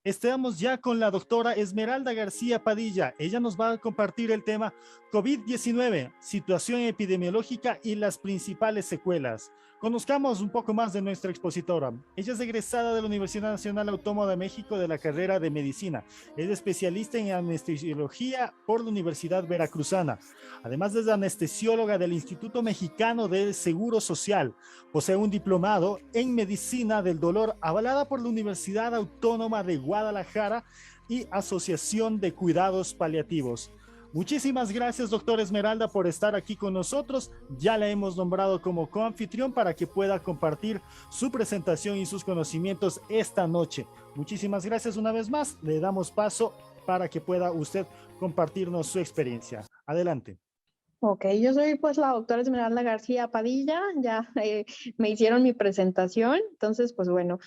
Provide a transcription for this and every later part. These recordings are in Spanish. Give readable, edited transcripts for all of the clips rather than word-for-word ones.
Estamos ya con la doctora Esmeralda García Padilla. Ella nos va a compartir el tema COVID-19, situación epidemiológica y las principales secuelas. Conozcamos un poco más de nuestra expositora. Ella es egresada de la Universidad Nacional Autónoma de México de la carrera de Medicina. Es especialista en anestesiología por la Universidad Veracruzana. Además es anestesióloga del Instituto Mexicano del Seguro Social. Posee un diplomado en Medicina del Dolor avalada por la Universidad Autónoma de Guadalajara y Asociación de Cuidados Paliativos. Muchísimas gracias, doctora Esmeralda, por estar aquí con nosotros. Ya la hemos nombrado como coanfitrión para que pueda compartir su presentación y sus conocimientos esta noche. Muchísimas gracias una vez más. Le damos paso para que pueda usted compartirnos su experiencia. Adelante. Ok, yo soy pues la doctora Esmeralda García Padilla, ya me hicieron mi presentación, entonces pues bueno,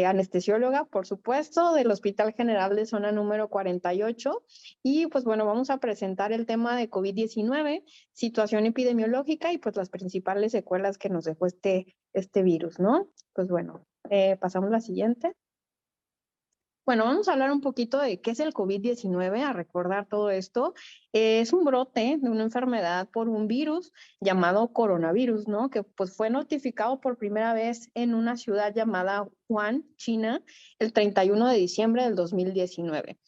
anestesióloga por supuesto del Hospital General de Zona número 48 y pues bueno, vamos a presentar el tema de COVID-19, situación epidemiológica y pues las principales secuelas que nos dejó este virus, ¿no? Pues bueno, pasamos a la siguiente. Bueno, vamos a hablar un poquito de qué es el COVID-19, a recordar todo esto. Es un brote de una enfermedad por un virus llamado coronavirus, ¿no? Que pues fue notificado por primera vez en una ciudad llamada Wuhan, China, el 31 de diciembre del 2019.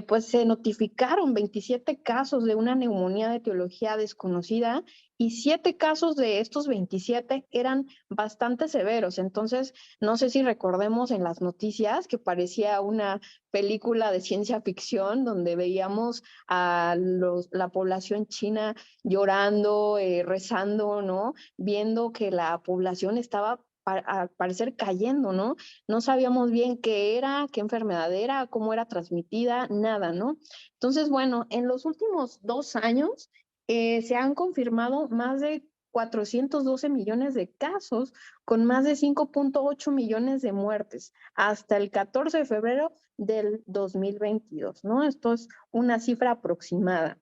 Pues se notificaron 27 casos de una neumonía de etiología desconocida y 7 casos de estos 27 eran bastante severos. Entonces, no sé si recordemos en las noticias que parecía una película de ciencia ficción donde veíamos a la población china llorando, rezando, ¿no? Viendo que la población estaba al parecer cayendo, ¿no? No sabíamos bien qué era, qué enfermedad era, cómo era transmitida, nada, ¿no? Entonces, bueno, en los últimos 2 años se han confirmado más de 412 millones de casos con más de 5.8 millones de muertes hasta el 14 de febrero del 2022, ¿no? Esto es una cifra aproximada.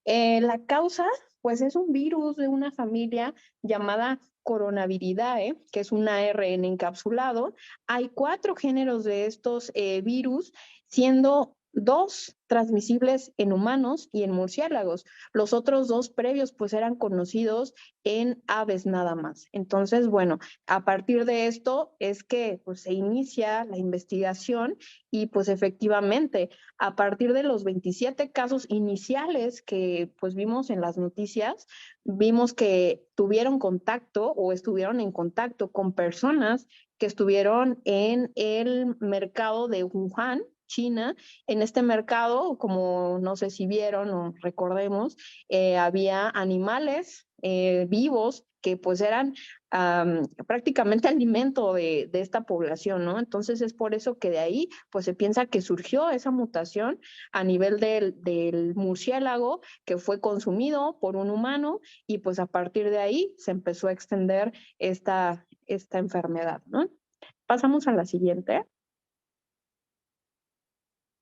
La causa, pues es un virus de una familia llamada Coronaviridae, que es un ARN encapsulado. Hay 4 géneros de estos virus, siendo 2 transmisibles en humanos y en murciélagos. Los otros 2 previos pues eran conocidos en aves nada más. Entonces, bueno, a partir de esto es que pues se inicia la investigación y pues efectivamente a partir de los 27 casos iniciales que pues vimos en las noticias, vimos que tuvieron contacto o estuvieron en contacto con personas que estuvieron en el mercado de Wuhan, China. En este mercado, como no sé si vieron o recordemos, había animales vivos que pues eran prácticamente alimento de esta población, ¿no? Entonces es por eso que de ahí pues se piensa que surgió esa mutación a nivel del murciélago que fue consumido por un humano y pues a partir de ahí se empezó a extender esta enfermedad, ¿no? Pasamos a la siguiente.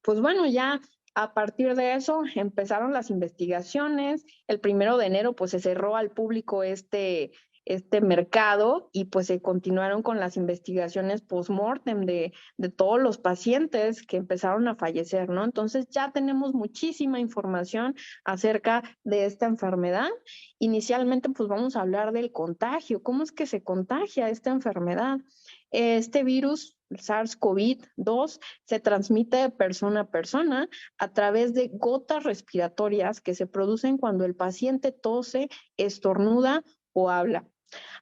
Pues bueno, ya a partir de eso empezaron las investigaciones. El 1 de enero pues se cerró al público este mercado y pues se continuaron con las investigaciones post-mortem de todos los pacientes que empezaron a fallecer, ¿no? Entonces ya tenemos muchísima información acerca de esta enfermedad. Inicialmente pues vamos a hablar del contagio. ¿Cómo es que se contagia esta enfermedad? Este virus, el SARS-CoV-2, se transmite de persona a persona a través de gotas respiratorias que se producen cuando el paciente tose, estornuda o habla.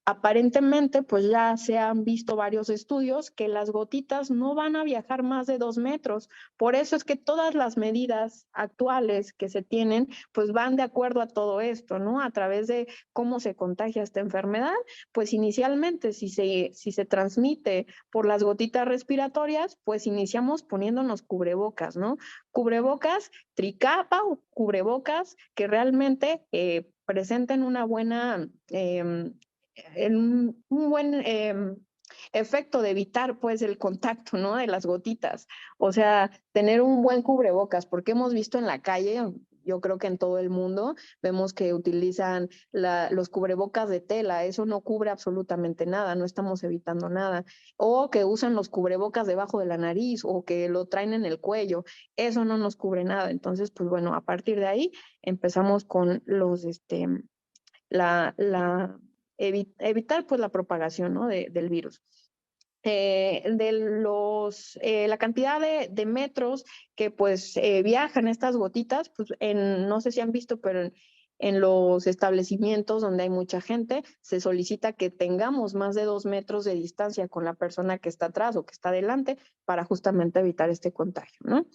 Aparentemente, pues ya se han visto varios estudios que las gotitas no van a viajar más de 2 metros. Por eso es que todas las medidas actuales que se tienen, pues van de acuerdo a todo esto, ¿no? A través de cómo se contagia esta enfermedad, pues inicialmente si se transmite por las gotitas respiratorias, pues iniciamos poniéndonos cubrebocas, ¿no? Cubrebocas tricapa o cubrebocas que realmente presenten una buena un buen efecto de evitar pues el contacto, ¿no? De las gotitas. O sea, tener un buen cubrebocas, porque hemos visto en la calle yo creo que en todo el mundo vemos que utilizan los cubrebocas de tela, eso no cubre absolutamente nada, no estamos evitando nada, o que usan los cubrebocas debajo de la nariz o que lo traen en el cuello, eso no nos cubre nada. Entonces, pues bueno, a partir de ahí empezamos con evitar pues la propagación, ¿no? del virus. La cantidad de metros que pues viajan estas gotitas, pues no sé si han visto, pero en los establecimientos donde hay mucha gente, se solicita que tengamos más de 2 metros de distancia con la persona que está atrás o que está adelante para justamente evitar este contagio, ¿no?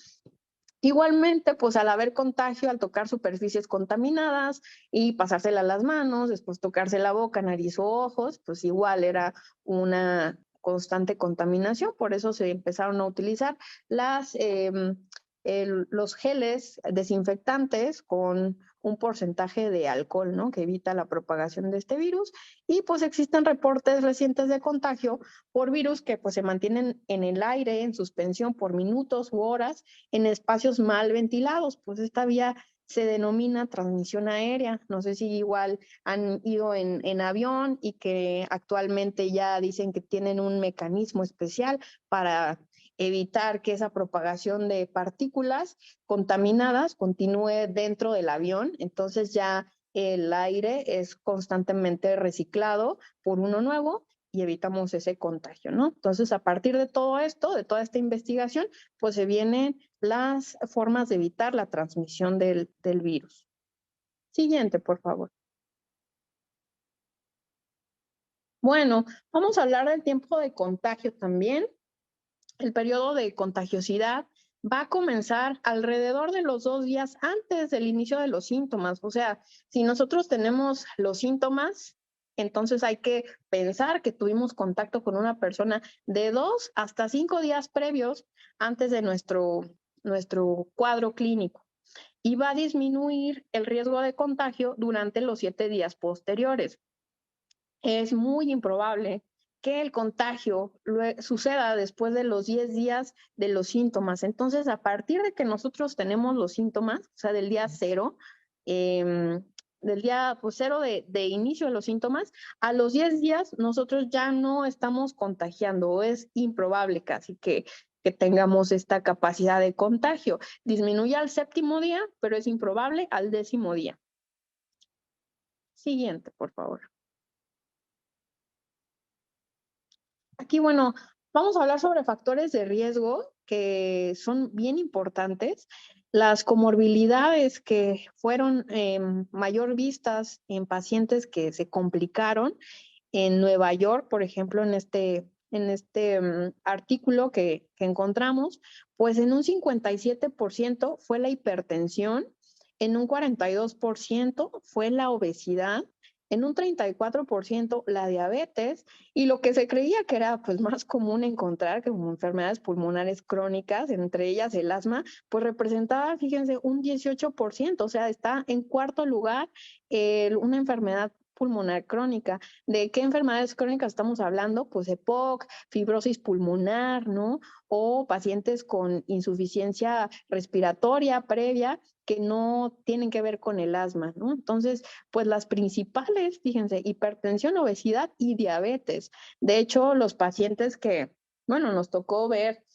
Igualmente, pues al haber contagio, al tocar superficies contaminadas y pasársela a las manos, después tocarse la boca, nariz o ojos, pues igual era una constante contaminación. Por eso se empezaron a utilizar los geles desinfectantes con un porcentaje de alcohol, ¿no? Que evita la propagación de este virus. Y pues existen reportes recientes de contagio por virus que pues se mantienen en el aire, en suspensión por minutos u horas, en espacios mal ventilados. Pues esta vía se denomina transmisión aérea. No sé si igual han ido en avión y que actualmente ya dicen que tienen un mecanismo especial para evitar que esa propagación de partículas contaminadas continúe dentro del avión. Entonces ya el aire es constantemente reciclado por uno nuevo y evitamos ese contagio, ¿no? Entonces, a partir de todo esto, de toda esta investigación, pues se vienen las formas de evitar la transmisión del virus. Siguiente, por favor. Bueno, vamos a hablar del tiempo de contagio también. El periodo de contagiosidad va a comenzar alrededor de los 2 días antes del inicio de los síntomas. O sea, si nosotros tenemos los síntomas, entonces hay que pensar que tuvimos contacto con una persona de 2 hasta 5 días previos antes de nuestro cuadro clínico. Y va a disminuir el riesgo de contagio durante los 7 días posteriores. Es muy improbable que el contagio suceda después de los 10 días de los síntomas. Entonces, a partir de que nosotros tenemos los síntomas, o sea, del día 0, del día pues, 0 de inicio de los síntomas, a los 10 días nosotros ya no estamos contagiando, o es improbable casi que tengamos esta capacidad de contagio. Disminuye al 7º día, pero es improbable al 10º día. Siguiente, por favor. Aquí, bueno, vamos a hablar sobre factores de riesgo que son bien importantes. Las comorbilidades que fueron mayor vistas en pacientes que se complicaron en Nueva York, por ejemplo, en este artículo que encontramos, pues en un 57% fue la hipertensión, en un 42% fue la obesidad, en un 34% la diabetes, y lo que se creía que era pues más común encontrar como enfermedades pulmonares crónicas, entre ellas el asma, pues representaba, fíjense, un 18%, o sea, está en 4º lugar una enfermedad pulmonar crónica. ¿De qué enfermedades crónicas estamos hablando? Pues EPOC, fibrosis pulmonar, ¿no? O pacientes con insuficiencia respiratoria previa que no tienen que ver con el asma, ¿no? Entonces, pues las principales, fíjense, hipertensión, obesidad y diabetes. De hecho, los pacientes que, bueno, nos tocó ver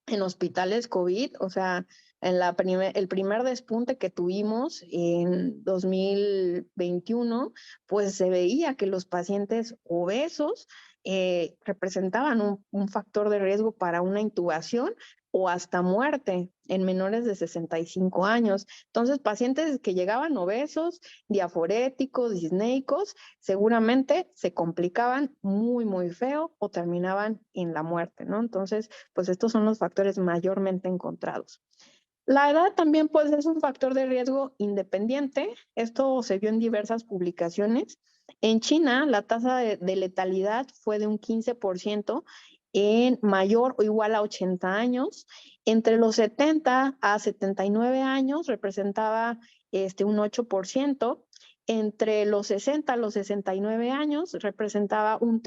en hospitales COVID, o sea, el primer despunte que tuvimos en 2021, pues se veía que los pacientes obesos representaban un factor de riesgo para una intubación o hasta muerte en menores de 65 años. Entonces, pacientes que llegaban obesos, diaforéticos, disneicos, seguramente se complicaban muy, muy feo o terminaban en la muerte, ¿no? Entonces, pues estos son los factores mayormente encontrados. La edad también pues es un factor de riesgo independiente. Esto se vio en diversas publicaciones. En China, la tasa de letalidad fue de un 15% en mayor o igual a 80 años. Entre los 70 a 79 años representaba un 8%. Entre los 60 a los 69 años representaba un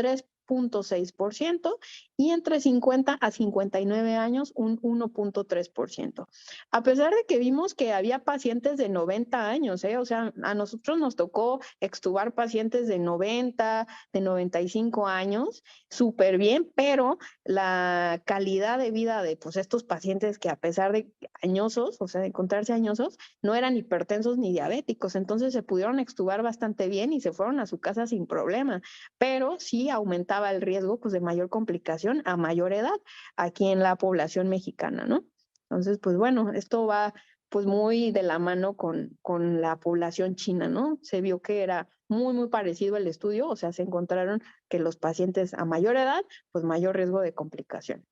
0.6% y entre 50 a 59 años un 1.3%. A pesar de que vimos que había pacientes de 90 años, o sea, a nosotros nos tocó extubar pacientes de 90, de 95 años, súper bien, pero la calidad de vida de pues, estos pacientes que a pesar de añosos, o sea, de encontrarse añosos, no eran hipertensos ni diabéticos, entonces se pudieron extubar bastante bien y se fueron a su casa sin problema, pero sí aumentaba el riesgo pues, de mayor complicación a mayor edad aquí en la población mexicana, ¿no? Entonces, pues bueno, esto va pues muy de la mano con la población china, ¿no? Se vio que era muy, muy parecido el estudio, o sea, se encontraron que los pacientes a mayor edad, pues mayor riesgo de complicación.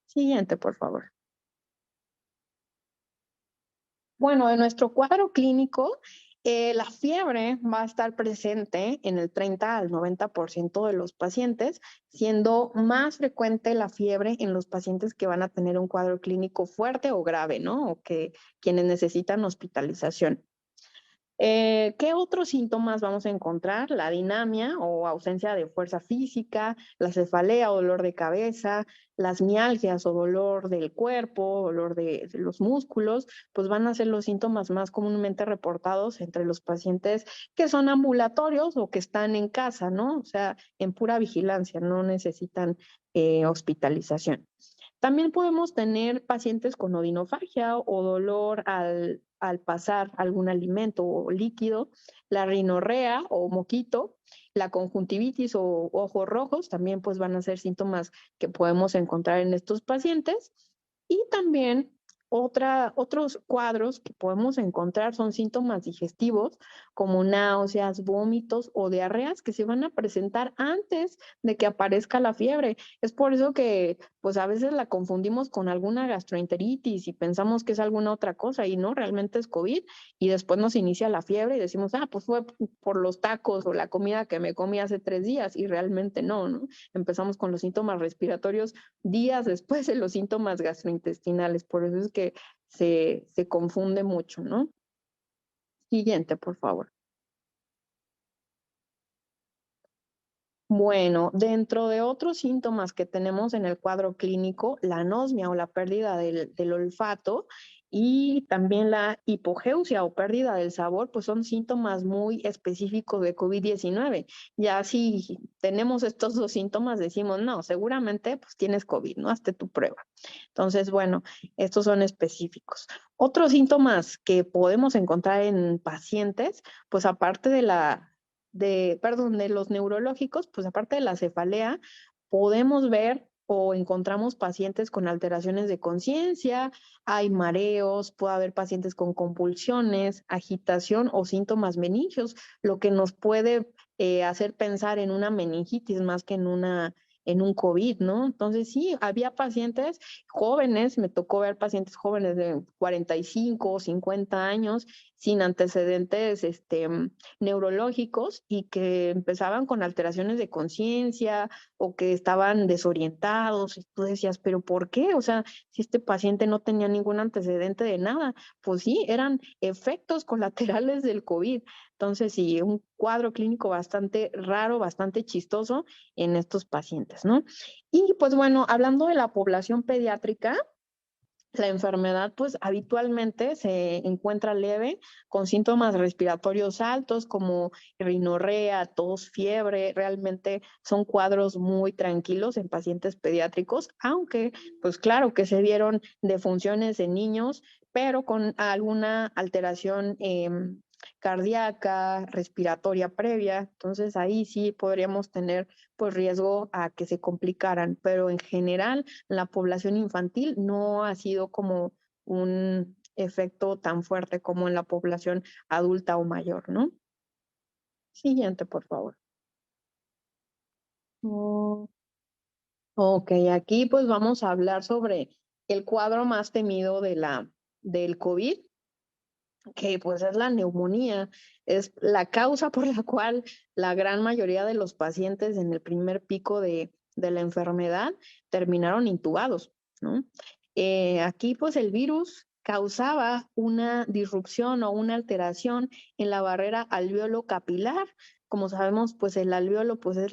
Siguiente, por favor. Bueno, en nuestro cuadro clínico, la fiebre va a estar presente en el 30 al 90% de los pacientes, siendo más frecuente la fiebre en los pacientes que van a tener un cuadro clínico fuerte o grave, ¿no? O que quienes necesitan hospitalización. ¿Qué otros síntomas vamos a encontrar? La dinamia o ausencia de fuerza física, la cefalea o dolor de cabeza, las mialgias o dolor del cuerpo, dolor de los músculos, pues van a ser los síntomas más comúnmente reportados entre los pacientes que son ambulatorios o que están en casa, ¿no? O sea, en pura vigilancia, no necesitan hospitalización. También podemos tener pacientes con odinofagia o dolor al pasar algún alimento o líquido, la rinorrea o moquito, la conjuntivitis o ojos rojos, también pues van a ser síntomas que podemos encontrar en estos pacientes. Y también otros cuadros que podemos encontrar son síntomas digestivos como náuseas, vómitos o diarreas que se van a presentar antes de que aparezca la fiebre. Es por eso que pues a veces la confundimos con alguna gastroenteritis y pensamos que es alguna otra cosa y no, realmente es COVID y después nos inicia la fiebre y decimos, pues fue por los tacos o la comida que me comí hace 3 días y realmente no, ¿no? Empezamos con los síntomas respiratorios días después de los síntomas gastrointestinales, por eso es que se confunde mucho, ¿no? Siguiente, por favor. Bueno, dentro de otros síntomas que tenemos en el cuadro clínico, la anosmia o la pérdida del olfato y también la hipogeusia o pérdida del sabor, pues son síntomas muy específicos de COVID-19. Ya si tenemos estos dos síntomas, decimos, no, seguramente pues tienes COVID, ¿no? Hazte tu prueba. Entonces, bueno, estos son específicos. Otros síntomas que podemos encontrar en pacientes, pues aparte de los neurológicos, pues aparte de la cefalea, podemos ver o encontramos pacientes con alteraciones de conciencia, hay mareos, puede haber pacientes con convulsiones, agitación o síntomas meningios, lo que nos puede hacer pensar en una meningitis más que en un COVID, ¿no? Entonces sí, había pacientes jóvenes, me tocó ver pacientes jóvenes de 45 o 50 años sin antecedentes neurológicos y que empezaban con alteraciones de conciencia o que estaban desorientados y tú decías, pero ¿por qué? O sea, si este paciente no tenía ningún antecedente de nada, pues sí, eran efectos colaterales del COVID. Entonces, sí, un cuadro clínico bastante raro, bastante chistoso en estos pacientes, ¿no? Y pues bueno, hablando de la población pediátrica, la enfermedad, pues habitualmente se encuentra leve con síntomas respiratorios altos como rinorrea, tos, fiebre. Realmente son cuadros muy tranquilos en pacientes pediátricos, aunque pues claro que se vieron defunciones en niños, pero con alguna alteración cardíaca, respiratoria previa. Entonces ahí sí podríamos tener pues riesgo a que se complicaran, pero en general la población infantil no ha sido como un efecto tan fuerte como en la población adulta o mayor, ¿no? Siguiente, por favor. Ok, aquí pues vamos a hablar sobre el cuadro más temido del COVID, que pues es la neumonía, es la causa por la cual la gran mayoría de los pacientes en el primer pico de la enfermedad terminaron intubados, ¿no? Aquí pues el virus causaba una disrupción o una alteración en la barrera alveolo capilar. Como sabemos, pues el alveolo pues es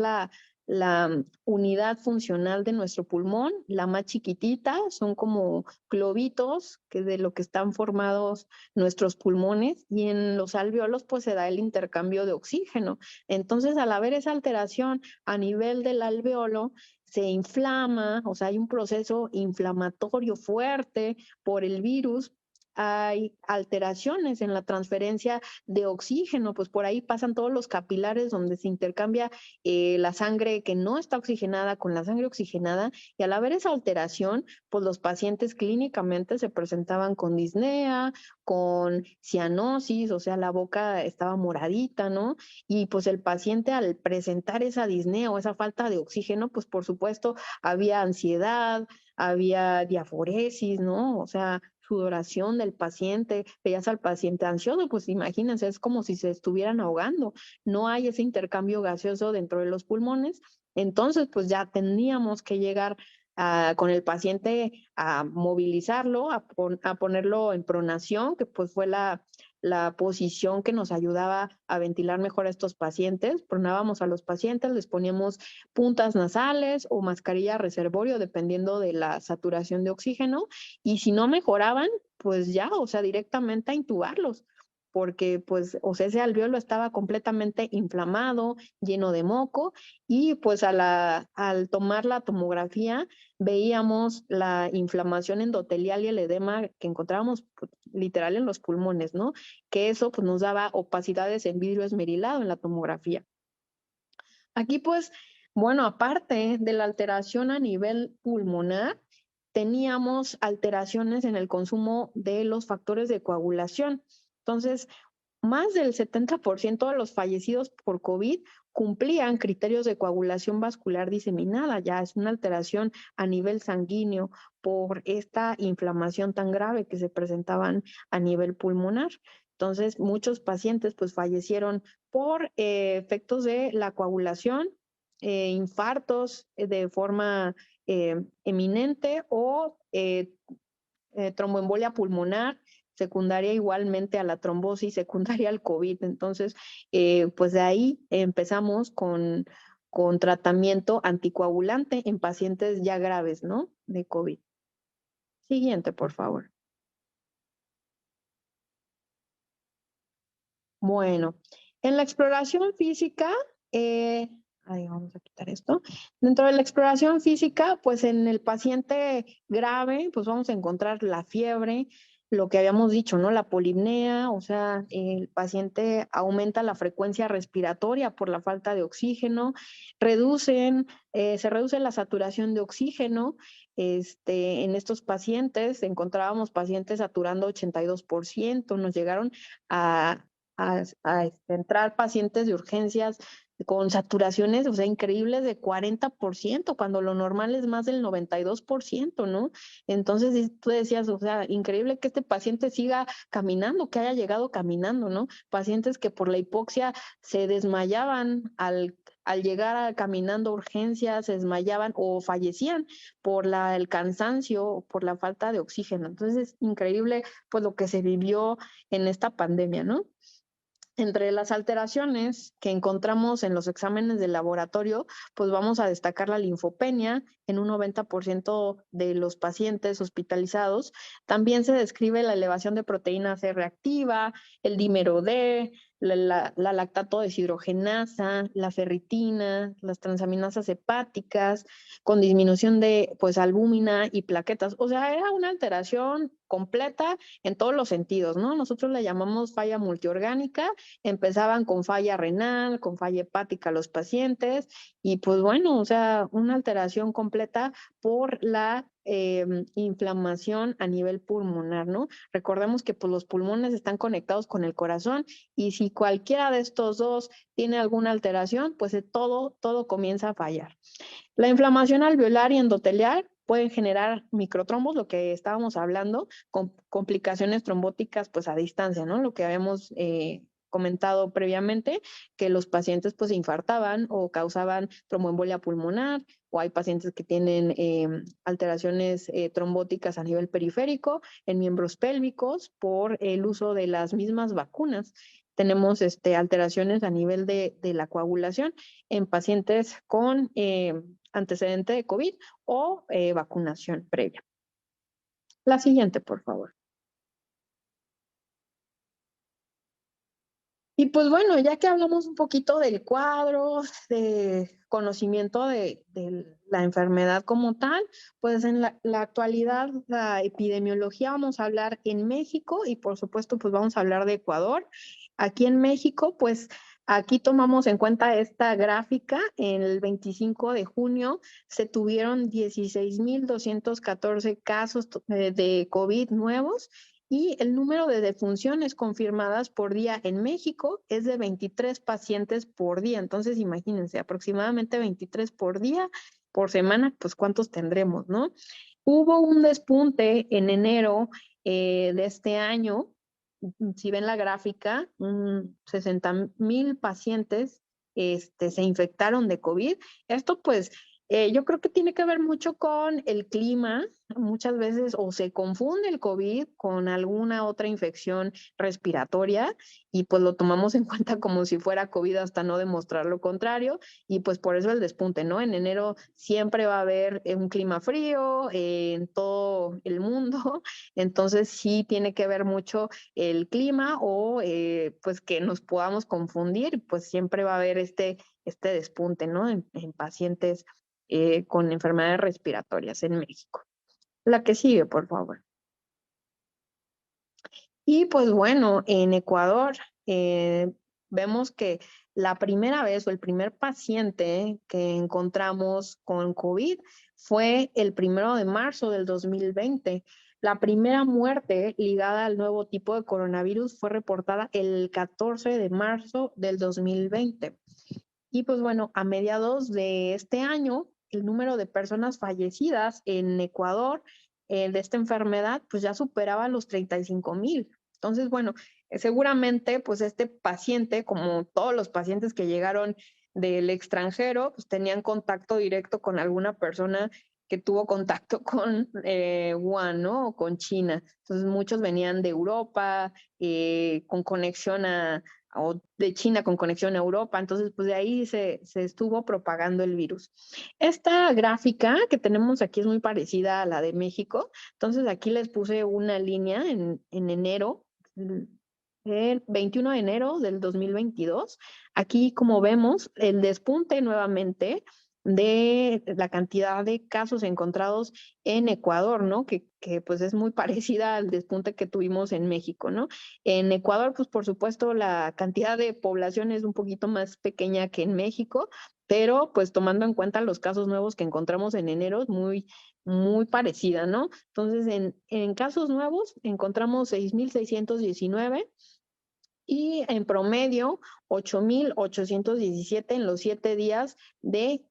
la unidad funcional de nuestro pulmón, la más chiquitita, son como globitos que de lo que están formados nuestros pulmones, y en los alveolos pues se da el intercambio de oxígeno. Entonces, al haber esa alteración a nivel del alveolo, se inflama, o sea, hay un proceso inflamatorio fuerte por el virus. Hay alteraciones en la transferencia de oxígeno, pues por ahí pasan todos los capilares donde se intercambia la sangre que no está oxigenada con la sangre oxigenada, y al haber esa alteración, pues los pacientes clínicamente se presentaban con disnea, con cianosis, o sea, la boca estaba moradita, ¿no? Y pues el paciente, al presentar esa disnea o esa falta de oxígeno, pues por supuesto había ansiedad, había diaforesis, ¿no? O sea, sudoración del paciente, veías al paciente ansioso, pues imagínense, es como si se estuvieran ahogando, no hay ese intercambio gaseoso dentro de los pulmones. Entonces pues ya teníamos que llegar con el paciente a movilizarlo, a ponerlo en pronación, que pues fue la posición que nos ayudaba a ventilar mejor a estos pacientes. Pronábamos a los pacientes, les poníamos puntas nasales o mascarilla reservorio, dependiendo de la saturación de oxígeno, y si no mejoraban, pues ya, o sea, directamente a intubarlos, porque pues, o sea, ese alveolo estaba completamente inflamado, lleno de moco, y pues al tomar la tomografía veíamos la inflamación endotelial y el edema que encontrábamos pues, literal en los pulmones, ¿no? Que eso pues nos daba opacidades en vidrio esmerilado en la tomografía. Aquí pues, bueno, aparte de la alteración a nivel pulmonar, teníamos alteraciones en el consumo de los factores de coagulación. Entonces, más del 70% de los fallecidos por COVID cumplían criterios de coagulación vascular diseminada, ya es una alteración a nivel sanguíneo por esta inflamación tan grave que se presentaban a nivel pulmonar. Entonces, muchos pacientes pues fallecieron por efectos de la coagulación, infartos de forma eminente, o tromboembolia pulmonar secundaria igualmente a la trombosis, secundaria al COVID. Entonces, pues de ahí empezamos con tratamiento anticoagulante en pacientes ya graves, ¿no? De COVID. Siguiente, por favor. Bueno, en la exploración física, ahí vamos a quitar esto. Dentro de la exploración física, pues en el paciente grave, pues vamos a encontrar la fiebre, lo que habíamos dicho, ¿no? La polipnea, o sea, el paciente aumenta la frecuencia respiratoria por la falta de oxígeno, se reduce la saturación de oxígeno. En estos pacientes encontrábamos pacientes saturando 82%, nos llegaron a entrar pacientes de urgencias con saturaciones, o sea, increíbles de 40%, cuando lo normal es más del 92%, ¿no? Entonces tú decías, o sea, increíble que este paciente siga caminando, que haya llegado caminando, ¿no? Pacientes que por la hipoxia se desmayaban al llegar caminando a urgencias, se desmayaban o fallecían por el cansancio, por la falta de oxígeno. Entonces es increíble pues lo que se vivió en esta pandemia, ¿no? Entre las alteraciones que encontramos en los exámenes de laboratorio, pues vamos a destacar la linfopenia en un 90% de los pacientes hospitalizados. También se describe la elevación de proteína C reactiva, el dímero D, la lactato deshidrogenasa, la ferritina, las transaminasas hepáticas, con disminución de pues albúmina y plaquetas. O sea, era una alteración completa en todos los sentidos, ¿no? Nosotros le llamamos falla multiorgánica. Empezaban con falla renal, con falla hepática los pacientes, y pues bueno, o sea, una alteración completa por la inflamación a nivel pulmonar, ¿no? Recordemos que pues, los pulmones están conectados con el corazón, y si cualquiera de estos dos tiene alguna alteración, pues todo comienza a fallar. La inflamación alveolar y endotelial pueden generar microtrombos, lo que estábamos hablando, con complicaciones trombóticas pues a distancia, ¿no? Lo que habíamos comentado previamente, que los pacientes pues se infartaban o causaban tromboembolia pulmonar, o hay pacientes que tienen alteraciones trombóticas a nivel periférico en miembros pélvicos por el uso de las mismas vacunas. Tenemos alteraciones a nivel de la coagulación en pacientes con antecedente de COVID o vacunación previa. La siguiente, por favor. Y pues bueno, ya que hablamos un poquito del cuadro, de conocimiento de la enfermedad como tal, pues en la actualidad, la epidemiología, vamos a hablar en México y por supuesto pues vamos a hablar de Ecuador. Aquí en México, pues aquí tomamos en cuenta esta gráfica. El 25 de junio se tuvieron 16,214 casos de COVID nuevos y el número de defunciones confirmadas por día en México es de 23 pacientes por día. Entonces, imagínense, aproximadamente 23 por día, por semana, pues ¿cuántos tendremos, no? Hubo un despunte en enero de este año. Si ven la gráfica, 60,000 pacientes se infectaron de COVID. Esto pues yo creo que tiene que ver mucho con el clima. Muchas veces o se confunde el COVID con alguna otra infección respiratoria y pues lo tomamos en cuenta como si fuera COVID hasta no demostrar lo contrario y pues por eso el despunte, ¿no? En enero siempre va a haber un clima frío en todo el mundo, entonces sí tiene que ver mucho el clima o pues que nos podamos confundir, pues siempre va a haber este despunte, ¿no? En pacientes con enfermedades respiratorias en México. La que sigue, por favor. Y pues bueno, en Ecuador vemos que la primera vez o el primer paciente que encontramos con COVID fue el 1 de marzo del 2020. La primera muerte ligada al nuevo tipo de coronavirus fue reportada el 14 de marzo del 2020. Y pues bueno, a mediados de este año, el número de personas fallecidas en Ecuador de esta enfermedad pues ya superaba los 35,000. Entonces, bueno, seguramente pues este paciente, como todos los pacientes que llegaron del extranjero, pues tenían contacto directo con alguna persona que tuvo contacto con Wuhan, ¿no? O con China. Entonces, muchos venían de Europa, con conexión o de China con conexión a Europa, entonces pues de ahí se estuvo propagando el virus. Esta gráfica que tenemos aquí es muy parecida a la de México, entonces aquí les puse una línea en enero, el 21 de enero del 2022. Aquí, como vemos, el despunte nuevamente de la cantidad de casos encontrados en Ecuador, ¿no? Que pues es muy parecida al despunte que tuvimos en México, ¿no? En Ecuador, pues por supuesto, la cantidad de población es un poquito más pequeña que en México, pero pues tomando en cuenta los casos nuevos que encontramos en enero, es muy parecida, ¿no? Entonces, en casos nuevos encontramos 6,619 y en promedio 8,817 en los 7 días del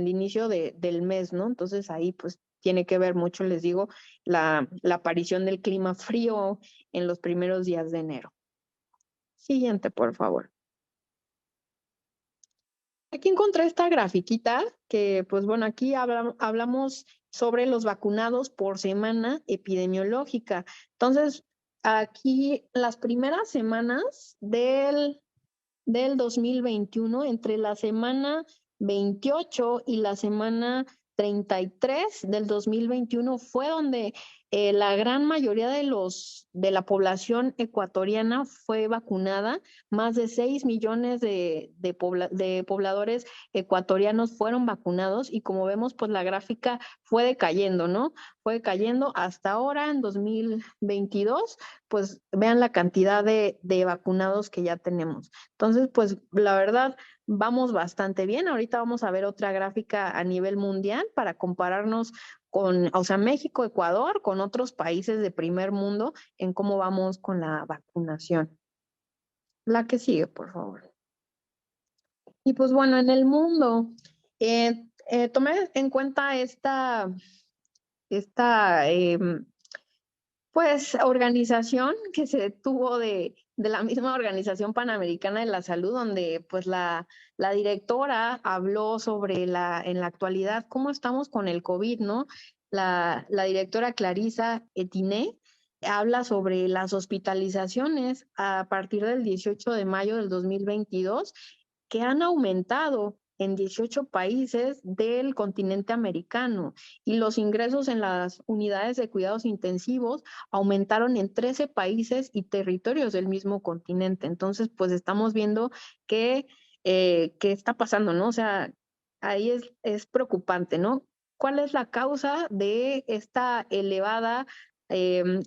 inicio del mes, ¿no? Entonces ahí pues tiene que ver mucho, les digo, la aparición del clima frío en los primeros días de enero. Siguiente, por favor. Aquí encontré esta grafiquita que, pues bueno, aquí hablamos sobre los vacunados por semana epidemiológica. Entonces, aquí las primeras semanas del 2021, entre la semana 28 y la semana 33 del 2021, fue donde la gran mayoría de la población ecuatoriana fue vacunada. Más de 6 millones de pobladores ecuatorianos fueron vacunados y como vemos, pues la gráfica fue decayendo, ¿no? Fue decayendo hasta ahora, en 2022, pues vean la cantidad de vacunados que ya tenemos. Entonces, pues la verdad, vamos bastante bien. Ahorita vamos a ver otra gráfica a nivel mundial para compararnos con, o sea, México, Ecuador, con otros países de primer mundo en cómo vamos con la vacunación. La que sigue, por favor. Y pues bueno, en el mundo, tomé en cuenta esta Pues organización que se tuvo de la misma Organización Panamericana de la Salud, donde pues la directora habló sobre en la actualidad cómo estamos con el COVID, ¿no? La directora Clarisa Etiné habla sobre las hospitalizaciones a partir del 18 de mayo del 2022 que han aumentado en 18 países del continente americano y los ingresos en las unidades de cuidados intensivos aumentaron en 13 países y territorios del mismo continente. Entonces, pues estamos viendo que, qué está pasando, ¿no? O sea, ahí es preocupante, ¿no? ¿Cuál es la causa de esta elevada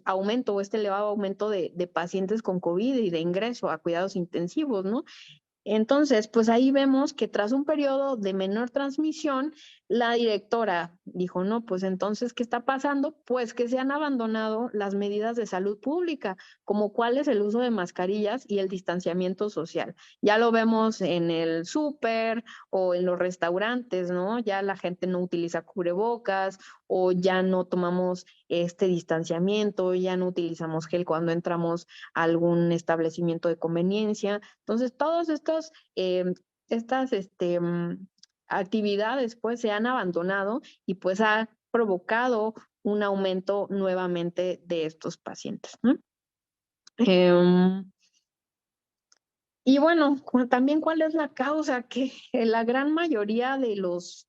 aumento o este elevado aumento de pacientes con COVID y de ingreso a cuidados intensivos, ¿no? Entonces, pues ahí vemos que tras un periodo de menor transmisión, la directora dijo, no, pues entonces, ¿qué está pasando? Pues que se han abandonado las medidas de salud pública, como cuál es el uso de mascarillas y el distanciamiento social. Ya lo vemos en el súper o en los restaurantes, ¿no? Ya la gente no utiliza cubrebocas o ya no tomamos este distanciamiento, ya no utilizamos gel cuando entramos a algún establecimiento de conveniencia. Entonces, todas estas actividades pues se han abandonado y pues ha provocado un aumento nuevamente de estos pacientes, ¿no? Y bueno, también cuál es la causa que la gran mayoría de los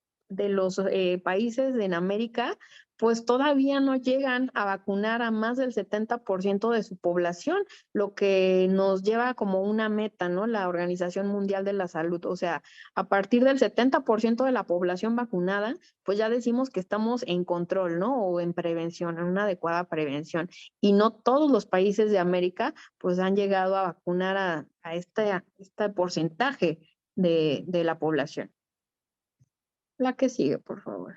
países en América pues todavía no llegan a vacunar a más del 70% de su población, lo que nos lleva como una meta, ¿no? La Organización Mundial de la Salud. O sea, a partir del 70% de la población vacunada, pues ya decimos que estamos en control, ¿no? O en prevención, en una adecuada prevención. Y no todos los países de América pues han llegado a vacunar a este porcentaje de la población. La que sigue, por favor.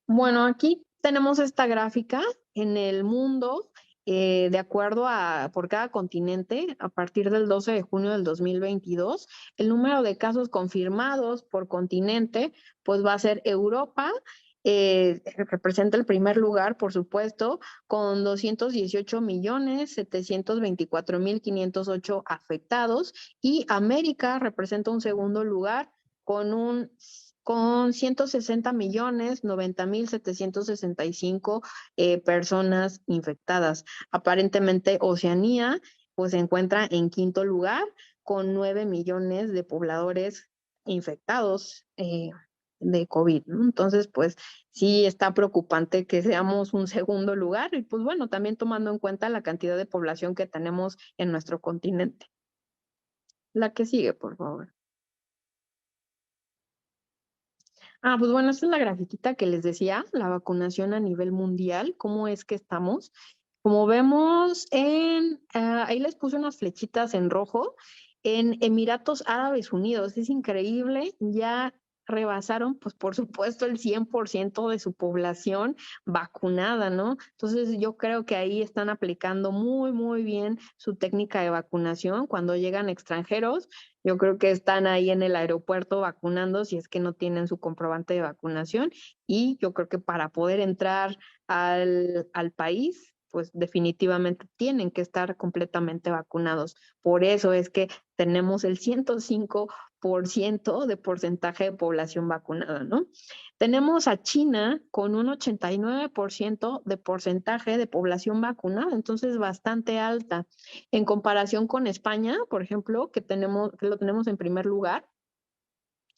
Bueno, aquí tenemos esta gráfica en el mundo, de acuerdo a por cada continente, a partir del 12 de junio del 2022, el número de casos confirmados por continente, pues va a ser Europa, representa el primer lugar, por supuesto, con 218.724.508 afectados, y América representa un segundo lugar con 160.090.765 personas infectadas. Aparentemente, Oceanía pues se encuentra en quinto lugar con 9 millones de pobladores infectados de COVID, ¿no? Entonces, pues sí está preocupante que seamos un segundo lugar y pues bueno, también tomando en cuenta la cantidad de población que tenemos en nuestro continente. La que sigue, por favor. Pues bueno, esta es la grafiquita que les decía, la vacunación a nivel mundial, cómo es que estamos. Como vemos ahí les puse unas flechitas en rojo, en Emiratos Árabes Unidos, es increíble, ya rebasaron, pues por supuesto, el 100% de su población vacunada, ¿no? Entonces yo creo que ahí están aplicando muy, muy bien su técnica de vacunación. Cuando llegan extranjeros, yo creo que están ahí en el aeropuerto vacunando si es que no tienen su comprobante de vacunación y yo creo que para poder entrar al país, pues definitivamente tienen que estar completamente vacunados. Por eso es que tenemos el 105% de porcentaje de población vacunada, ¿no? Tenemos a China con un 89% de porcentaje de población vacunada, entonces bastante alta. En comparación con España, por ejemplo, que lo tenemos en primer lugar,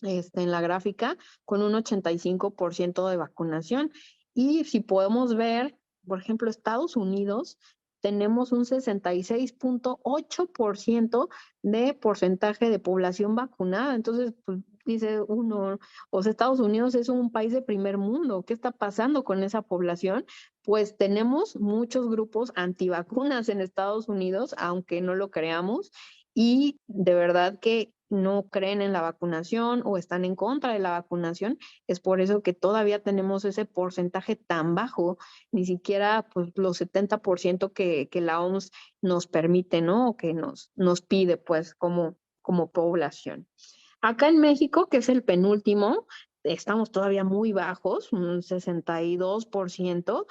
en la gráfica, con un 85% de vacunación. Y si podemos ver, por ejemplo, Estados Unidos, tenemos un 66.8% de porcentaje de población vacunada. Entonces, pues dice uno, o sea, Estados Unidos es un país de primer mundo. ¿Qué está pasando con esa población? Pues tenemos muchos grupos antivacunas en Estados Unidos, aunque no lo creamos, y de verdad que no creen en la vacunación o están en contra de la vacunación. Es por eso que todavía tenemos ese porcentaje tan bajo, ni siquiera pues, los 70% que la OMS nos permite, ¿no? O que nos pide, pues, como población. Acá en México, que es el penúltimo, estamos todavía muy bajos, un 62%,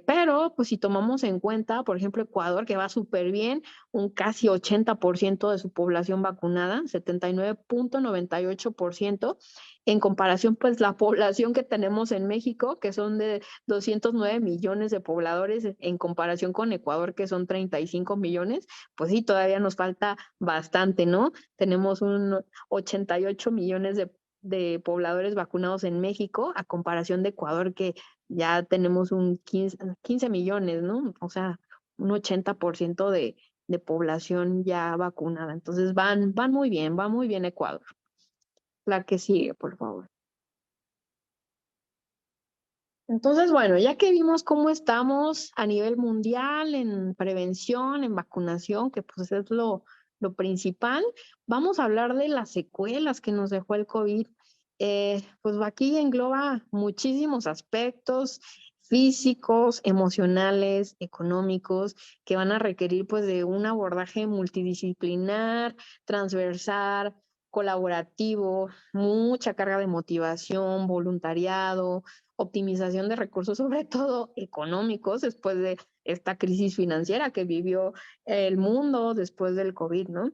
pero pues si tomamos en cuenta, por ejemplo, Ecuador, que va súper bien, un casi 80% de su población vacunada, 79.98%, en comparación pues la población que tenemos en México, que son de 209 millones de pobladores, en comparación con Ecuador, que son 35 millones, pues sí, todavía nos falta bastante, ¿no? Tenemos un 88 millones de pobladores vacunados en México, a comparación de Ecuador, que ya tenemos un 15 millones, ¿no? O sea, un 80% de población ya vacunada. Entonces van muy bien, va muy bien Ecuador. La que sigue, por favor. Entonces, bueno, ya que vimos cómo estamos a nivel mundial en prevención, en vacunación, que pues es lo principal, vamos a hablar de las secuelas que nos dejó el COVID. Pues aquí engloba muchísimos aspectos físicos, emocionales, económicos, que van a requerir pues de un abordaje multidisciplinar, transversal, colaborativo, mucha carga de motivación, voluntariado, optimización de recursos, sobre todo económicos, después de esta crisis financiera que vivió el mundo después del COVID, ¿no?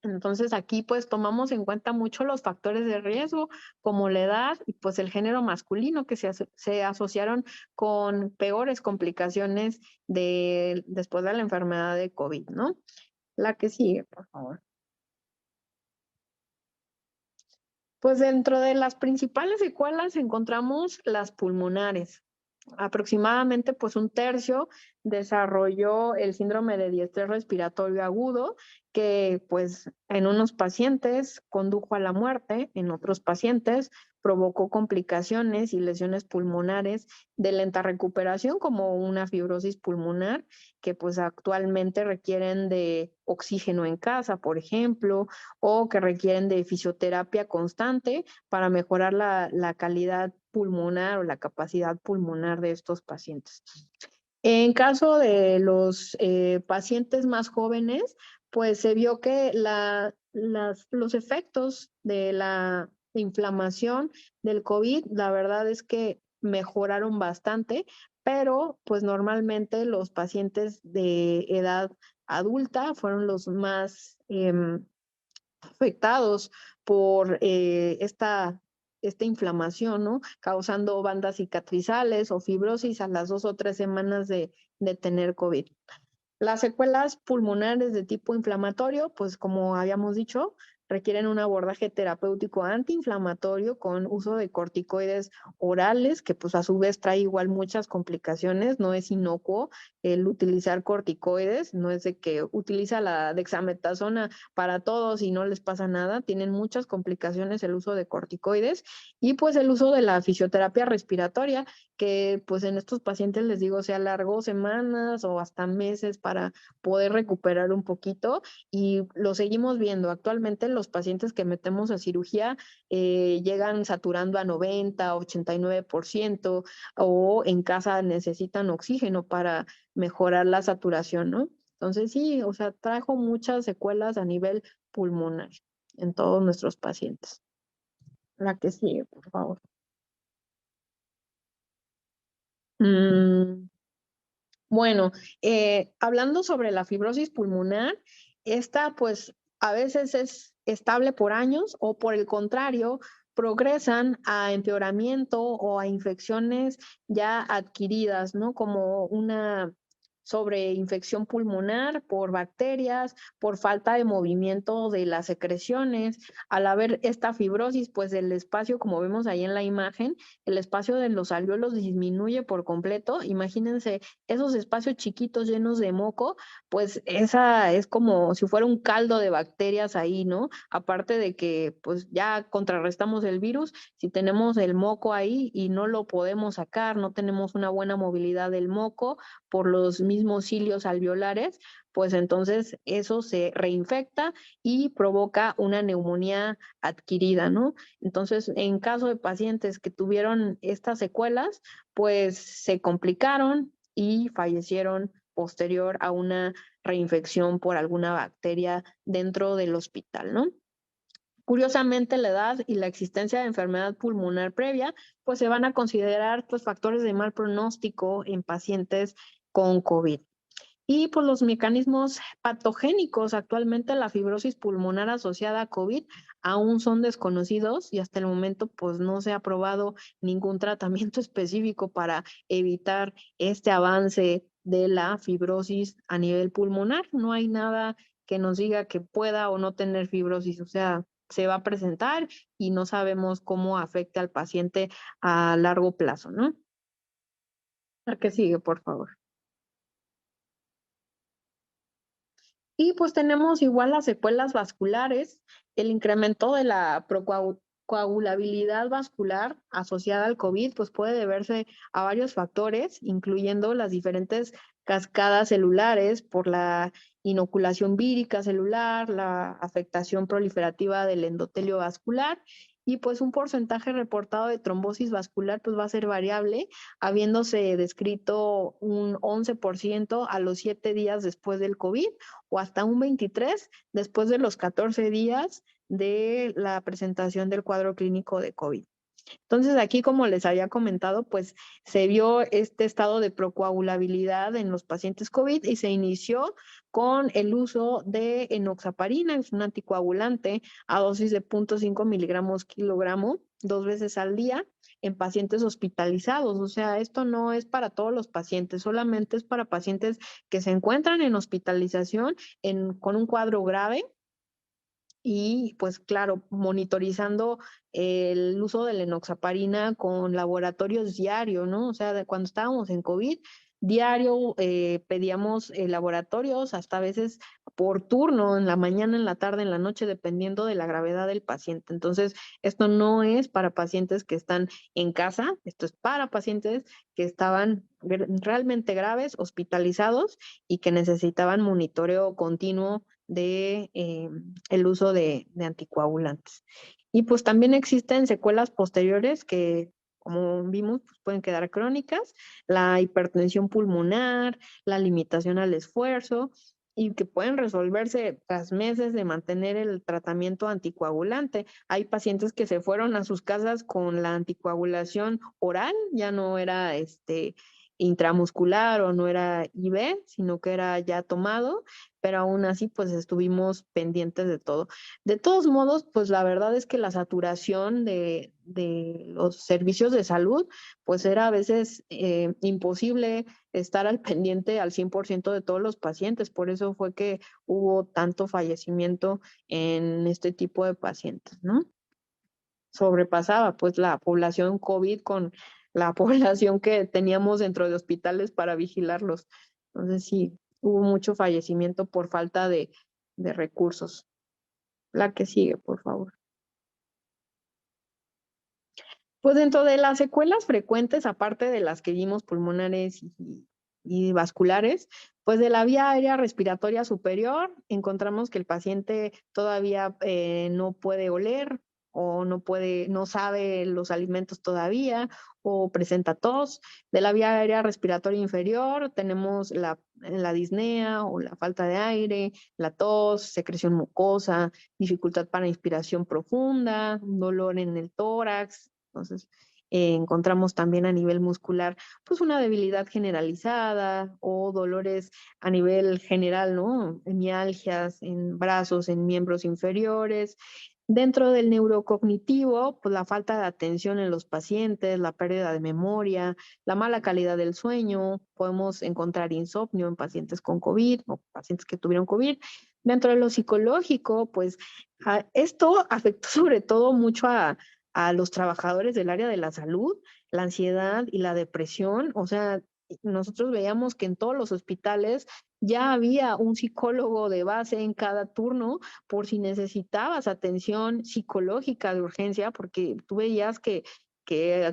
Entonces aquí pues tomamos en cuenta mucho los factores de riesgo, como la edad y pues el género masculino, que se asociaron con peores complicaciones después de la enfermedad de COVID, ¿no? La que sigue, por favor. Pues dentro de las principales secuelas encontramos las pulmonares. Aproximadamente pues un tercio desarrolló el síndrome de diestrés respiratorio agudo, que pues en unos pacientes condujo a la muerte, en otros pacientes provocó complicaciones y lesiones pulmonares de lenta recuperación, como una fibrosis pulmonar, que pues actualmente requieren de oxígeno en casa, por ejemplo, o que requieren de fisioterapia constante para mejorar la calidad pulmonar o la capacidad pulmonar de estos pacientes. En caso de los pacientes más jóvenes, pues se vio que los efectos de la inflamación del COVID, la verdad es que mejoraron bastante, pero pues normalmente los pacientes de edad adulta fueron los más afectados por esta inflamación, ¿no? Causando bandas cicatrizales o fibrosis a las 2 o 3 semanas de tener COVID. Las secuelas pulmonares de tipo inflamatorio, pues como habíamos dicho, requieren un abordaje terapéutico antiinflamatorio con uso de corticoides orales, que pues a su vez trae igual muchas complicaciones, no es inocuo el utilizar corticoides, no es de que utiliza la dexametasona para todos y no les pasa nada, tienen muchas complicaciones el uso de corticoides y pues el uso de la fisioterapia respiratoria, que pues en estos pacientes les digo se alargó semanas o hasta meses para poder recuperar un poquito y lo seguimos viendo. Actualmente los pacientes que metemos a cirugía llegan saturando a 90, 89% o en casa necesitan oxígeno para mejorar la saturación, ¿no? Entonces sí, o sea, trajo muchas secuelas a nivel pulmonar en todos nuestros pacientes. La que sigue, por favor. Mm, Bueno, hablando sobre la fibrosis pulmonar, esta pues a veces es estable por años o por el contrario, progresan a empeoramiento o a infecciones ya adquiridas, ¿no? Como una sobreinfección pulmonar por bacterias, por falta de movimiento de las secreciones. Al haber esta fibrosis, pues el espacio, como vemos ahí en la imagen, el espacio de los alvéolos disminuye por completo. Imagínense esos espacios chiquitos llenos de moco, pues esa es como si fuera un caldo de bacterias ahí, ¿no? Aparte de que pues ya contrarrestamos el virus, si tenemos el moco ahí y no lo podemos sacar, no tenemos una buena movilidad del moco por los mismos cilios alveolares, pues entonces eso se reinfecta y provoca una neumonía adquirida, ¿no? Entonces, en caso de pacientes que tuvieron estas secuelas, pues se complicaron y fallecieron posterior a una reinfección por alguna bacteria dentro del hospital, ¿no? Curiosamente, la edad y la existencia de enfermedad pulmonar previa, pues se van a considerar pues factores de mal pronóstico en pacientes con COVID. Y pues los mecanismos patogénicos actualmente la fibrosis pulmonar asociada a COVID aún son desconocidos y hasta el momento pues no se ha probado ningún tratamiento específico para evitar este avance de la fibrosis a nivel pulmonar. No hay nada que nos diga que pueda o no tener fibrosis, o sea, se va a presentar y no sabemos cómo afecta al paciente a largo plazo, ¿no? ¿A qué sigue, por favor? Y pues tenemos igual las secuelas vasculares, el incremento de la coagulabilidad vascular asociada al COVID, pues puede deberse a varios factores, incluyendo las diferentes cascadas celulares por la inoculación vírica celular, la afectación proliferativa del endotelio vascular y pues un porcentaje reportado de trombosis vascular pues va a ser variable, habiéndose descrito un 11% a los 7 días después del COVID o hasta un 23 después de los 14 días de la presentación del cuadro clínico de COVID. Entonces, aquí, como les había comentado, pues se vio este estado de procoagulabilidad en los pacientes COVID y se inició con el uso de enoxaparina, es un anticoagulante a dosis de 0.5 miligramos kilogramo, 2 veces al día en pacientes hospitalizados. O sea, esto no es para todos los pacientes, solamente es para pacientes que se encuentran en hospitalización con un cuadro grave y pues claro, monitorizando el uso de la enoxaparina con laboratorios diario, ¿no? O sea, cuando estábamos en COVID, diario pedíamos laboratorios, hasta a veces por turno, en la mañana, en la tarde, en la noche, dependiendo de la gravedad del paciente. Entonces, esto no es para pacientes que están en casa, esto es para pacientes que estaban realmente graves, hospitalizados y que necesitaban monitoreo continuo de el uso de anticoagulantes. Y pues también existen secuelas posteriores que, como vimos, pues pueden quedar crónicas, la hipertensión pulmonar, la limitación al esfuerzo, y que pueden resolverse tras meses de mantener el tratamiento anticoagulante. Hay pacientes que se fueron a sus casas con la anticoagulación oral, ya no era intramuscular o no era IV, sino que era ya tomado, pero aún así pues estuvimos pendientes de todo. De todos modos, pues la verdad es que la saturación de los servicios de salud pues era a veces imposible estar al pendiente al 100% de todos los pacientes, por eso fue que hubo tanto fallecimiento en este tipo de pacientes, ¿no? Sobrepasaba pues la población COVID con la población que teníamos dentro de hospitales para vigilarlos. Entonces sí, hubo mucho fallecimiento por falta de recursos. La que sigue, por favor. Pues dentro de las secuelas frecuentes, aparte de las que vimos pulmonares y vasculares, pues de la vía aérea respiratoria superior, encontramos que el paciente todavía no puede oler o no sabe los alimentos todavía o presenta tos. De la vía aérea respiratoria inferior tenemos la disnea o la falta de aire, la tos, secreción mucosa, dificultad para inspiración profunda, dolor en el tórax. Entonces, encontramos también a nivel muscular, pues una debilidad generalizada o dolores a nivel general, ¿no? Mialgias en brazos, en miembros inferiores. Dentro del neurocognitivo, pues la falta de atención en los pacientes, la pérdida de memoria, la mala calidad del sueño, podemos encontrar insomnio en pacientes con COVID o pacientes que tuvieron COVID. Dentro de lo psicológico, pues esto afectó sobre todo mucho a los trabajadores del área de la salud, la ansiedad y la depresión. O sea, nosotros veíamos que en todos los hospitales ya había un psicólogo de base en cada turno por si necesitabas atención psicológica de urgencia, porque tú veías que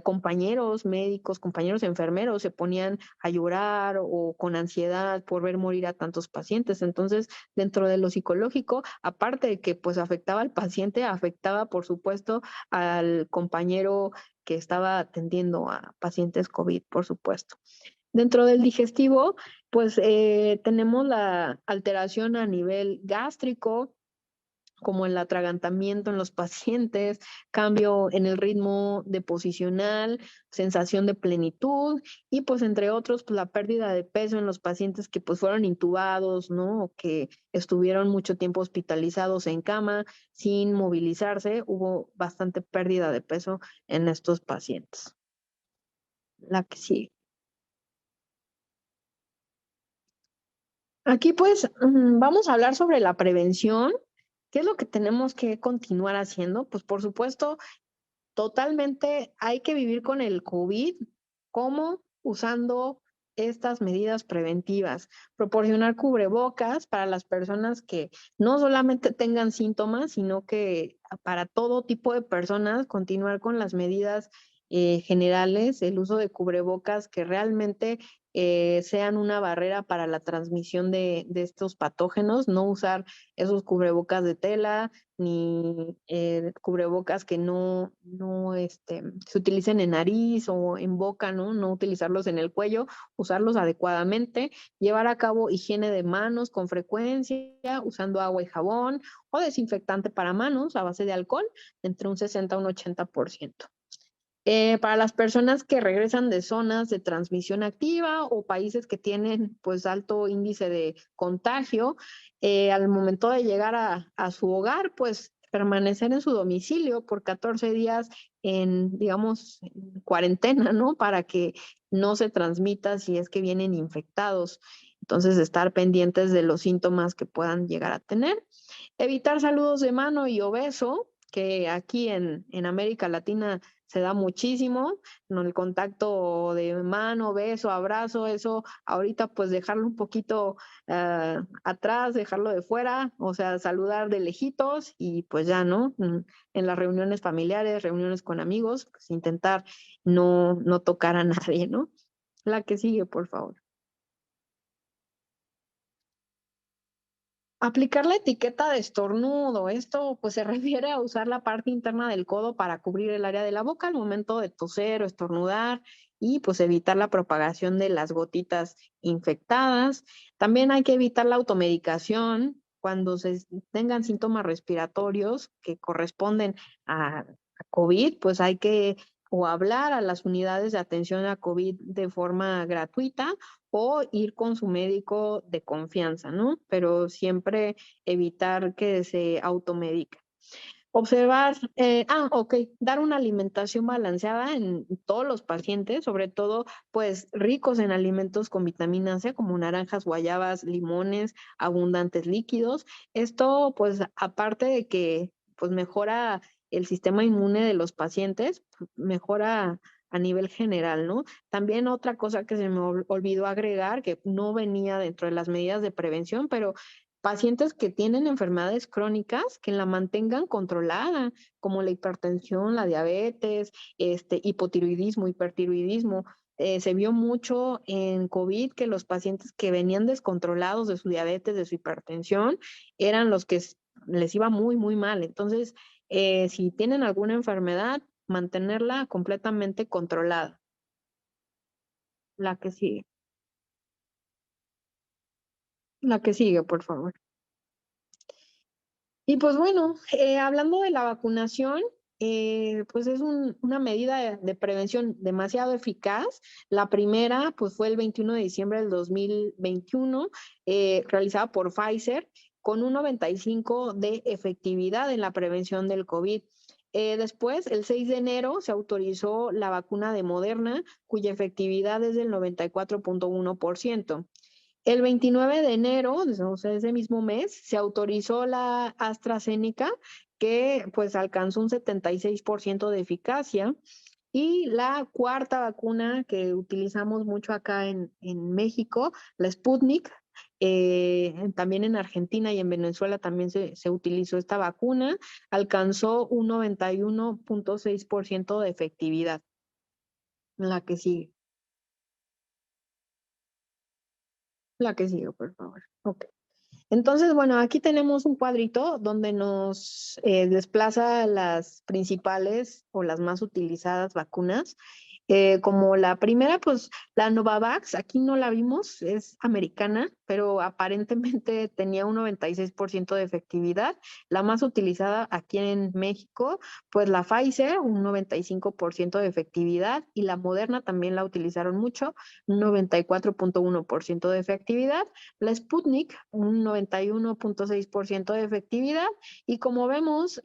compañeros médicos, compañeros enfermeros se ponían a llorar o con ansiedad por ver morir a tantos pacientes. Entonces, dentro de lo psicológico, aparte de que pues afectaba al paciente, afectaba por supuesto al compañero que estaba atendiendo a pacientes COVID, por supuesto. Dentro del digestivo, pues tenemos la alteración a nivel gástrico, como el atragantamiento en los pacientes, cambio en el ritmo deposicional, sensación de plenitud y pues entre otros pues la pérdida de peso en los pacientes que pues fueron intubados, ¿no? O que estuvieron mucho tiempo hospitalizados en cama sin movilizarse, hubo bastante pérdida de peso en estos pacientes. La que sigue. Aquí pues vamos a hablar sobre la prevención. ¿Qué es lo que tenemos que continuar haciendo? Pues por supuesto, totalmente hay que vivir con el COVID. ¿Cómo? Usando estas medidas preventivas. Proporcionar cubrebocas para las personas que no solamente tengan síntomas, sino que para todo tipo de personas, continuar con las medidas generales, el uso de cubrebocas que realmente sean una barrera para la transmisión de estos patógenos, no usar esos cubrebocas de tela, ni cubrebocas que no se utilicen en nariz o en boca, ¿no? No utilizarlos en el cuello, usarlos adecuadamente, llevar a cabo higiene de manos con frecuencia, usando agua y jabón o desinfectante para manos a base de alcohol, entre un 60 a un 80%. Para las personas que regresan de zonas de transmisión activa o países que tienen pues alto índice de contagio, al momento de llegar a su hogar, pues permanecer en su domicilio por 14 días en, digamos, en cuarentena, ¿no? Para que no se transmita si es que vienen infectados. Entonces, estar pendientes de los síntomas que puedan llegar a tener. Evitar saludos de mano y obeso, que aquí en América Latina se da muchísimo, ¿no? El contacto de mano, beso, abrazo, eso ahorita pues dejarlo un poquito atrás, dejarlo de fuera, o sea, saludar de lejitos y pues ya, ¿no? En las reuniones familiares, reuniones con amigos, pues intentar no tocar a nadie, ¿no? La que sigue, por favor. Aplicar la etiqueta de estornudo. Esto pues se refiere a usar la parte interna del codo para cubrir el área de la boca al momento de toser o estornudar y pues evitar la propagación de las gotitas infectadas. También hay que evitar la automedicación cuando se tengan síntomas respiratorios que corresponden a COVID, pues hay que o hablar a las unidades de atención a COVID de forma gratuita o ir con su médico de confianza, ¿no? Pero siempre evitar que se automedique. Observar, ok, dar una alimentación balanceada en todos los pacientes, sobre todo, pues, ricos en alimentos con vitamina C, como naranjas, guayabas, limones, abundantes líquidos. Esto, pues, aparte de que, pues, mejora el sistema inmune de los pacientes, mejora a nivel general, ¿no? También otra cosa que se me olvidó agregar, que no venía dentro de las medidas de prevención, pero pacientes que tienen enfermedades crónicas que la mantengan controlada, como la hipertensión, la diabetes, hipotiroidismo, hipertiroidismo. Se vio mucho en COVID que los pacientes que venían descontrolados de su diabetes, de su hipertensión, eran los que les iba muy, muy mal. Entonces, si tienen alguna enfermedad, mantenerla completamente controlada. La que sigue. La que sigue, por favor. Y pues bueno, hablando de la vacunación, pues es una medida de prevención demasiado eficaz. La primera, pues fue el 21 de diciembre del 2021, realizada por Pfizer, con un 95 de efectividad en la prevención del COVID. Después, el 6 de enero, se autorizó la vacuna de Moderna, cuya efectividad es del 94.1%. El 29 de enero, o sea, ese mismo mes, se autorizó la AstraZeneca, que pues alcanzó un 76% de eficacia. Y la cuarta vacuna que utilizamos mucho acá en México, la Sputnik, también en Argentina y en Venezuela también se utilizó esta vacuna, alcanzó un 91.6% de efectividad. La que sigue. La que sigue, por favor. Ok. Entonces, bueno, aquí tenemos un cuadrito donde nos desplaza las principales o las más utilizadas vacunas. Como la primera, pues la Novavax, aquí no la vimos, es americana, pero aparentemente tenía un 96% de efectividad. La más utilizada aquí en México, pues la Pfizer, un 95% de efectividad, y la Moderna también la utilizaron mucho, un 94,1% de efectividad. La Sputnik, un 91,6% de efectividad. Y como vemos,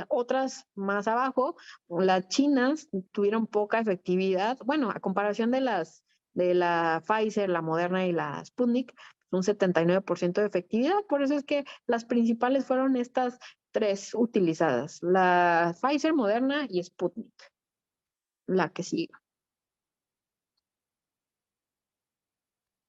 otras más abajo, las chinas tuvieron poca efectividad. Bueno, a comparación de la Pfizer, la Moderna y la Sputnik, un 79% de efectividad. Por eso es que las principales fueron estas tres utilizadas, la Pfizer, Moderna y Sputnik, la que sigue.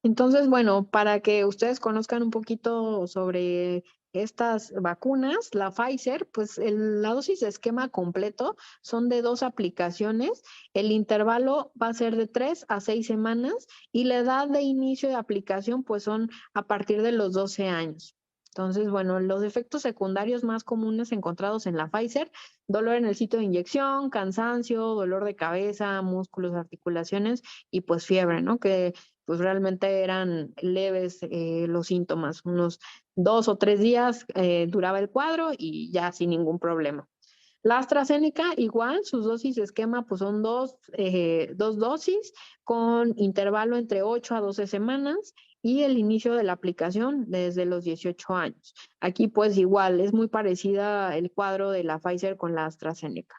Entonces, bueno, para que ustedes conozcan un poquito sobre estas vacunas, la Pfizer, pues la dosis de esquema completo son de 2 aplicaciones, el intervalo va a ser de 3 a 6 semanas y la edad de inicio de aplicación pues son a partir de los 12 años. Entonces, bueno, los efectos secundarios más comunes encontrados en la Pfizer, dolor en el sitio de inyección, cansancio, dolor de cabeza, músculos, articulaciones y pues fiebre, ¿no? Que pues realmente eran leves los síntomas, unos 2 o 3 días duraba el cuadro y ya sin ningún problema. La AstraZeneca, igual, sus dosis de esquema pues son dos dosis con intervalo entre 8 a 12 semanas y el inicio de la aplicación desde los 18 años. Aquí pues igual es muy parecida el cuadro de la Pfizer con la AstraZeneca.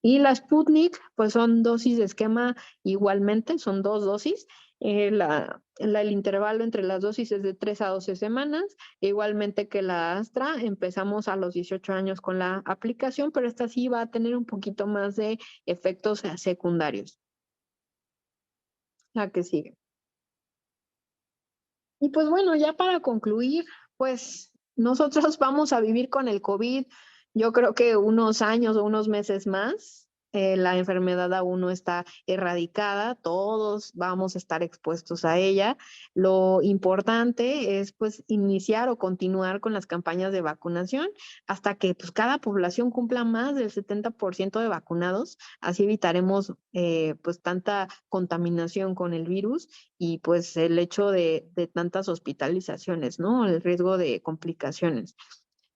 Y la Sputnik pues son dosis de esquema igualmente, son 2 dosis. El intervalo entre las dosis es de 3 a 12 semanas. Igualmente que la Astra, empezamos a los 18 años con la aplicación, pero esta sí va a tener un poquito más de efectos secundarios. La que sigue. Y pues bueno, ya para concluir, pues nosotros vamos a vivir con el COVID, yo creo que unos años o unos meses más. La enfermedad aún no está erradicada, todos vamos a estar expuestos a ella. Lo importante es pues iniciar o continuar con las campañas de vacunación hasta que pues cada población cumpla más del 70% de vacunados, así evitaremos pues tanta contaminación con el virus y pues el hecho de tantas hospitalizaciones, ¿no? El riesgo de complicaciones.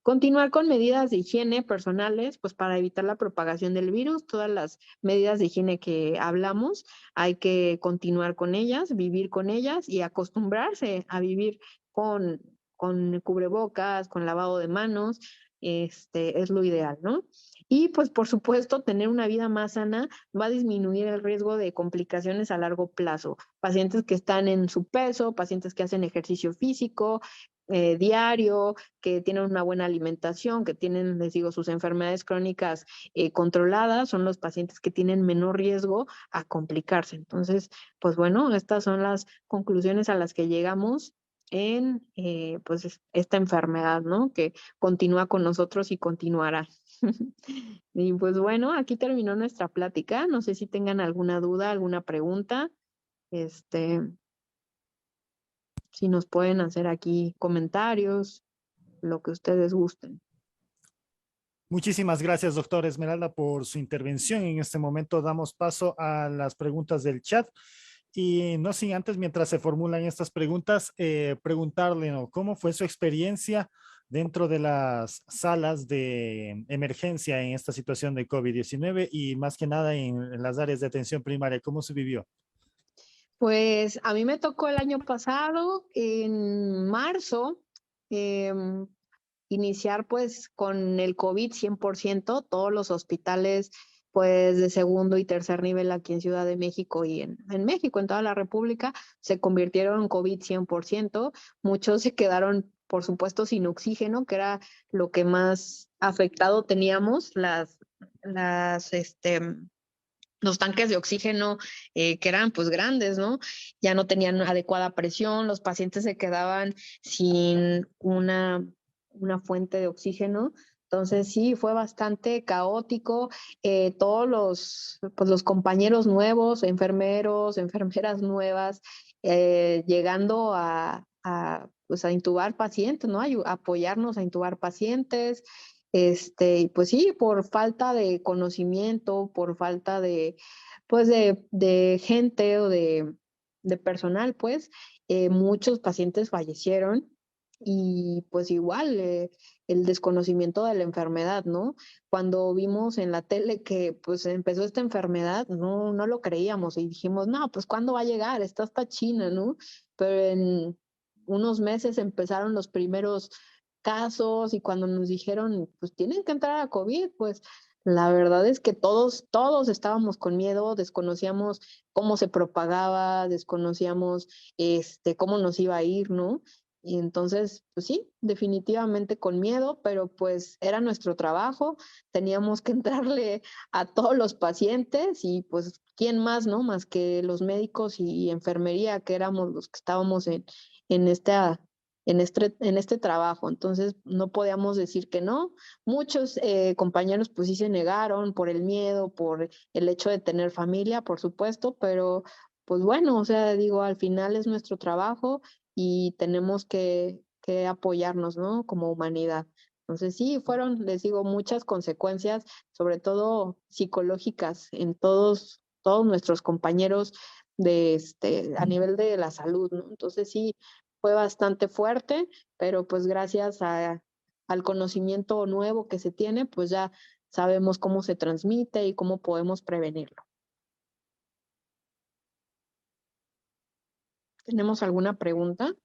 Continuar con medidas de higiene personales, pues para evitar la propagación del virus, todas las medidas de higiene que hablamos, hay que continuar con ellas, vivir con ellas y acostumbrarse a vivir con, con cubrebocas, con lavado de manos, es lo ideal, ¿no? Y pues por supuesto, tener una vida más sana va a disminuir el riesgo de complicaciones a largo plazo. Pacientes que están en su peso, pacientes que hacen ejercicio físico diario, que tienen una buena alimentación, que tienen, les digo, sus enfermedades crónicas controladas, son los pacientes que tienen menor riesgo a complicarse. Entonces, pues bueno, estas son las conclusiones a las que llegamos en pues esta enfermedad, ¿no? Que continúa con nosotros y continuará. Y pues bueno, aquí terminó nuestra plática. No sé si tengan alguna duda, alguna pregunta. Este, si nos pueden hacer aquí comentarios, lo que ustedes gusten. Muchísimas gracias, doctor Esmeralda, por su intervención. En este momento damos paso a las preguntas del chat. Y no sin antes, mientras se formulan estas preguntas, preguntarle, ¿no? ¿Cómo fue su experiencia dentro de las salas de emergencia en esta situación de COVID-19 y más que nada en las áreas de atención primaria? ¿Cómo se vivió? Pues a mí me tocó el año pasado, en marzo, em, iniciar pues con el COVID 100%, todos los hospitales pues de segundo y tercer nivel aquí en Ciudad de México y en México, en toda la República, se convirtieron en COVID 100%. Muchos se quedaron, por supuesto, sin oxígeno, que era lo que más afectado teníamos, los tanques de oxígeno que eran pues grandes, ¿no? Ya no tenían adecuada presión, los pacientes se quedaban sin una fuente de oxígeno. Entonces sí, fue bastante caótico. Todos los compañeros nuevos, enfermeros, enfermeras nuevas, llegando pues a intubar pacientes, ¿no? Apoyarnos a intubar pacientes. Pues sí, por falta de conocimiento, por falta pues de gente o de personal, pues, muchos pacientes fallecieron y pues igual el desconocimiento de la enfermedad, ¿no? Cuando vimos en la tele que pues empezó esta enfermedad, no lo creíamos y dijimos, no, pues ¿cuándo va a llegar? Está hasta China, ¿no? Pero en unos meses empezaron los primeros casos y cuando nos dijeron, pues tienen que entrar a COVID, pues la verdad es que todos estábamos con miedo, desconocíamos cómo se propagaba, desconocíamos cómo nos iba a ir, ¿no? Y entonces, pues sí, definitivamente con miedo, pero pues era nuestro trabajo, teníamos que entrarle a todos los pacientes y pues quién más, ¿no? Más que los médicos y enfermería, que éramos los que estábamos en esta, en este trabajo. Entonces, no podíamos decir que no. Muchos compañeros pues sí se negaron por el miedo, por el hecho de tener familia, por supuesto, pero pues bueno, o sea, digo, al final es nuestro trabajo y tenemos que apoyarnos, ¿no? Como humanidad. Entonces sí, fueron, les digo, muchas consecuencias, sobre todo psicológicas en todos nuestros compañeros de a nivel de la salud, ¿no? Entonces sí, fue bastante fuerte, pero pues gracias al conocimiento nuevo que se tiene, pues ya sabemos cómo se transmite y cómo podemos prevenirlo. ¿Tenemos alguna pregunta?